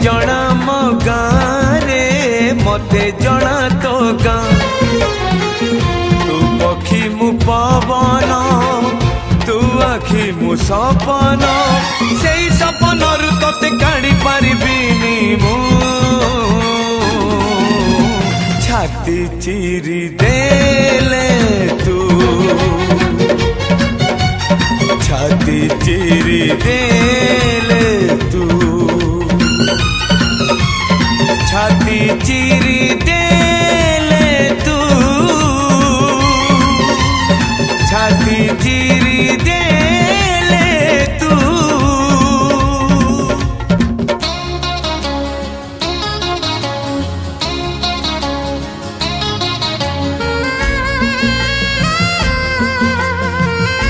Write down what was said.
जना मो गाँ रे मते जना तो गाँ तू पक्षी मु पवन तू आखि मु सपन से सपन रु ते काढ़ी पारिबिनी मु छाती चिरी देले तू छाती चिरी देले तू छाती चिरी देले तू छाती चिरी दे